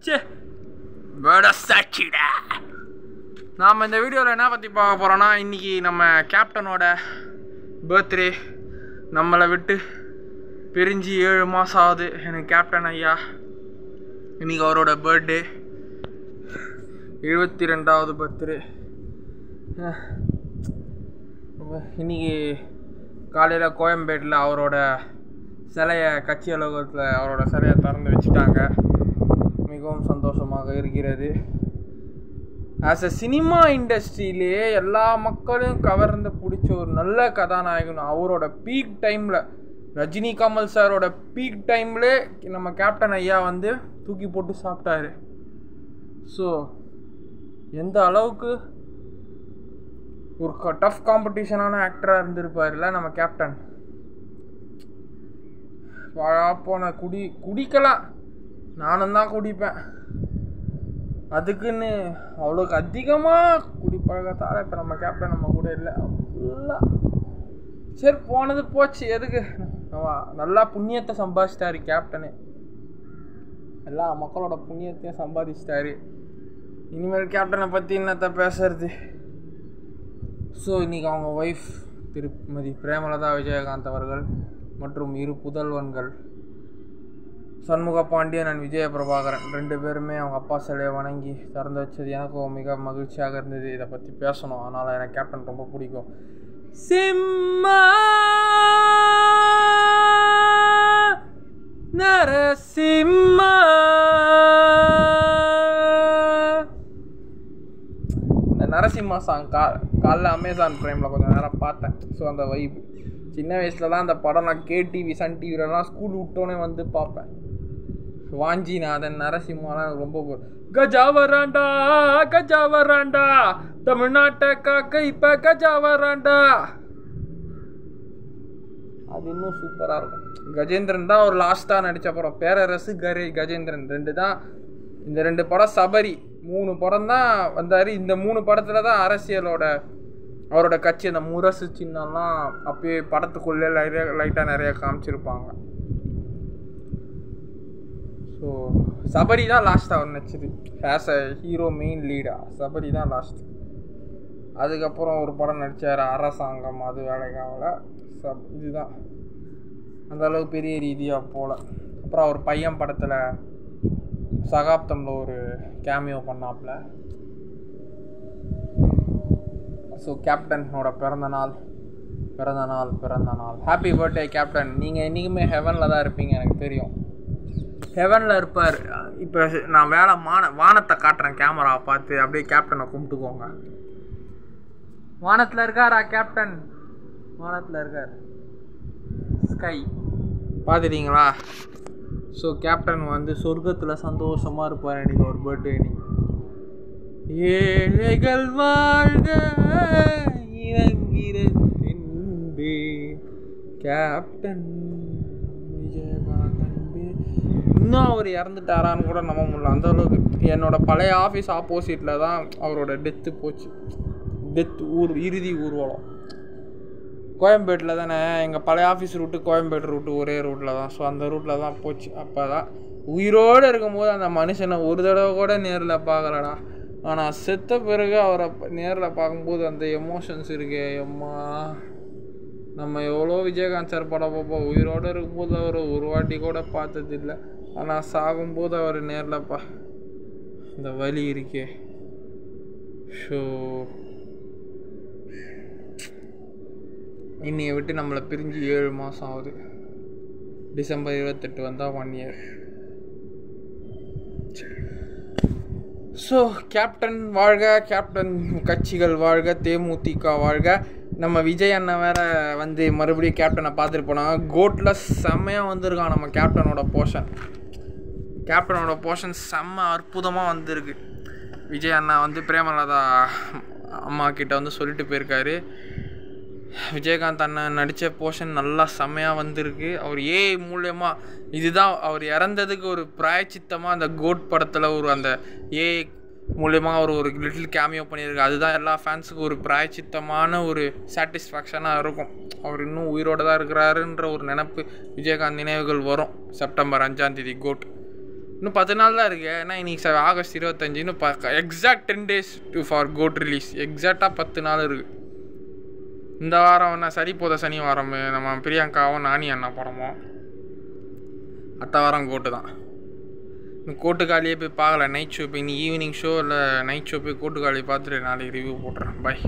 சே சாட்சிடா. நாம் இந்த வீடியோவில் என்ன பற்றி பார்க்க போகிறோன்னா, இன்றைக்கி நம்ம கேப்டனோட பர்த்டே. நம்மளை விட்டு பிரிஞ்சு 7 மாதம் ஆகுது எனக்கு கேப்டன் ஐயா. இன்றைக்கி அவரோட பர்த்டே, 72வது பர்த்டே. இன்றைக்கி காலையில் கோயம்பேட்டில் அவரோட சிலையை, கட்சி அலுவலகத்தில் அவரோட சிலையை திறந்து வச்சுட்டாங்க. மிகவும் சந்தோஷமாக இருக்கிறது. ஆஸ் அ சினிமா இண்டஸ்ட்ரியிலே எல்லா மக்களையும் கவர்ந்து பிடிச்ச ஒரு நல்ல கதாநாயகன். அவரோட பீக் டைமில், ரஜினி கமல் சாரோட பீக் டைம்லே நம்ம கேப்டன் ஐயா வந்து தூக்கி போட்டு சாப்பிட்டாரு. ஸோ எந்த அளவுக்கு ஒரு டஃப் காம்படிஷனான ஆக்டராக இருந்திருப்பார்ல நம்ம கேப்டன். போன குடிக்கலாம், நானும் தான் குடிப்பேன். அதுக்குன்னு அவ்வளோக்கு அதிகமாக குடிப்பழக்கத்தால் இப்போ நம்ம கேப்டன் நம்ம கூட இல்லை. சரி, போனது போச்சு, எதுக்கு? நல்லா புண்ணியத்தை சம்பாதிச்சிட்டாரு கேப்டனு. எல்லா மக்களோட புண்ணியத்தையும் சம்பாதிச்சிட்டாரு. இனிமேல் கேப்டனை பற்றி என்னத்தை பேசுறது? ஸோ இன்றைக்கி அவங்க ஒய்ஃப் திருமதி பிரேமலதா விஜயகாந்த் அவர்கள் மற்றும் 2 புதல்வன்கள் சண்முக பாண்டியன் அண்ட் விஜய பிரபாகரன் 2 பேருமே அவங்க அப்பா சிலையை வணங்கி திறந்து வச்சது எனக்கும் மிக மகிழ்ச்சியாக இருந்தது. இதை பற்றி பேசணும், அதனால் எனக்கு கேப்டன் ரொம்ப பிடிக்கும். சிம்மா நரசிம்மா, இந்த நரசிம்மா சாங் காலைல அமேசான் ப்ரைமில் கொஞ்சம் நேரம் பார்த்தேன். ஸோ அந்த வைப் சின்ன வயசில் தான் அந்த படம் நான் கேடிவி, சன் டிவிலலாம் ஸ்கூல் விட்டோன்னே வந்து பார்ப்பேன். வாஞ்சிநாதன், நரசிம்மாலாம் எனக்கு ரொம்ப கஜா வராண்டா, கஜா வராண்டா, தமிழ்நாட்டை காக்க இப்போ கஜா வராண்டா. அது இன்னும் சூப்பராக இருக்கும். கஜேந்திரன் தான் ஒரு லாஸ்ட்டாக நடித்த படம். பேரரசு, கஜேந்திரன் 2 தான். இந்த 2 படம் சபரி, 3 படம் தான் வந்தார். இந்த 3 படத்தில் தான் அரசியலோட அவரோட கட்சி, அந்த முரசு சின்னம்லாம் அப்பயே படத்துக்குள்ளே லைட்டாக நிறைய காமிச்சிருப்பாங்க. ஸோ சபரி தான் லாஸ்ட்டாக அவர் நடிச்சது ஆஸ் அ ஹீரோ, மெயின் லீடாக சபரி தான் லாஸ்ட்டு. அதுக்கப்புறம் ஒரு படம் நடித்தார் அரசாங்கம், அது வேலைக்காகல. இதுதான் அந்தளவு பெரிய ரீதியாக போல். அப்புறம் அவர் பையன் படத்தில் சகாப்தமில் ஒரு கேமியோ பண்ணாப்புல. ஸோ கேப்டனோட பிறந்தநாள். Happy birthday captain. நீங்கள் என்றைக்குமே ஹெவனில் தான் இருப்பீங்க, எனக்கு தெரியும். ஹெவனில் இருப்பார். இப்போ நான் வானத்தை காட்டுறேன் கேமராவை பார்த்து, அப்படியே கேப்டனை கும்பிட்டுக்கோங்க. வானத்தில் இருக்காரா கேப்டன்? வானத்தில் இருக்கார். ஸ்கை பார்த்துட்டீங்களா? ஸோ கேப்டன் வந்து சொர்க்கத்தில் சந்தோஷமாக இருப்பார். இன்றைக்கி ஒரு பர்த்டே. ஏழைகள் வாழ்க இறங்கிறே கேப்டன் விஜயகாந்த். இன்னும் அவர் இறந்துட்டாரான்னு கூட நம்ப முடியல, அந்த அளவுக்கு. என்னோடய பழைய ஆஃபீஸ் ஆப்போசிட்டில் தான் அவரோட டெத்து போச்சு. இறுதி ஊர்வலம் கோயம்பேட்டில் தானே. எங்கள் பழைய ஆஃபீஸ் ரூட்டு கோயம்பேடு ரூட்டு ஒரே ரூட்டில் தான். ஸோ அந்த ரூட்டில் தான் போச்சு. அப்போ தான் உயிரோடு இருக்கும்போது அந்த மனுஷனை ஒரு தடவை கூட நேரில் பார்க்கலடா. ஆனால் செத்த பிறகு அவரை நேரில் பார்க்கும்போது அந்த எமோஷன்ஸ் இருக்கே அம்மா. நம்ம எவ்வளோ விஜயகாந்த் சார் படம் பார்ப்போம். உயிரோடு இருக்கும்போது அவர் ஒரு வாட்டி கூட பார்த்ததில்லை. ஆனால் சாகும்போது அவர் நேரில் இந்த வலி இருக்கே. ஸோ இன்னையை விட்டு நம்மளை பிரிஞ்சு 7 மாதம் ஆகுது. டிசம்பர் 28 வந்தால் 1 இயர். ஸோ கேப்டன் வாழ்க, கேப்டன் கட்சிகள் வாழ்க, தேமுதிக வாழ்க. நம்ம விஜய் அண்ணன் வேறு வந்து மறுபடியும் கேப்டனை பார்த்துட்டு போனாங்க. கோட்டில் செம்மையாக வந்திருக்கான் நம்ம கேப்டனோட போர்ஷன் செம்ம அற்புதமாக வந்திருக்கு. விஜய் அண்ணா வந்து பிரேமலதா அம்மா கிட்ட வந்து சொல்லிட்டு போயிருக்காரு. விஜயகாந்த் அண்ணன் நடித்த போர்ஷன் நல்லா செம்மையாக வந்திருக்கு. அவர் மூலயமா இதுதான் அவர் இறந்ததுக்கு ஒரு பிராயச்சித்தமாக அந்த கோட் படத்தில் ஒரு அந்த மூலயமா அவர் ஒரு லிட்டில் கேமியோ பண்ணியிருக்கு. அதுதான் எல்லா ஃபேன்ஸுக்கும் ஒரு பிராயச்சித்தமான ஒரு சாட்டிஸ்ஃபேக்ஷனாக இருக்கும். அவர் இன்னும் உயிரோடு தான் இருக்கிறாருன்ற ஒரு நினப்பு, விஜயகாந்த் நினைவுகள் வரும் செப்டம்பர் 5ஆம் தேதி கோட். இன்னும் 10 நாள் தான் இருக்குது. ஏன்னா இன்றைக்கி ஆகஸ்ட் 25, இன்னும் exact 10 days for GOAT release. எக்ஸாக்டாக 10 நாள் இருக்குது. இந்த வாரம் என்ன சரி போத சனி வாரம் நம்ம பிரியங்காவும் நானி அண்ணா படமோ. அடுத்த வாரம் கோட்டு தான். இன்னும் கோட்டுக்காலியே போய் பார்க்கல. நைட் ஷோ போய் இன்னைக்கு ஈவினிங் ஷோ இல்லை நைட் ஷோ போய் கோட்டுக்காலி பார்த்துட்டு நாளைக்கு ரிவ்யூ போட்டுறேன். பாய்.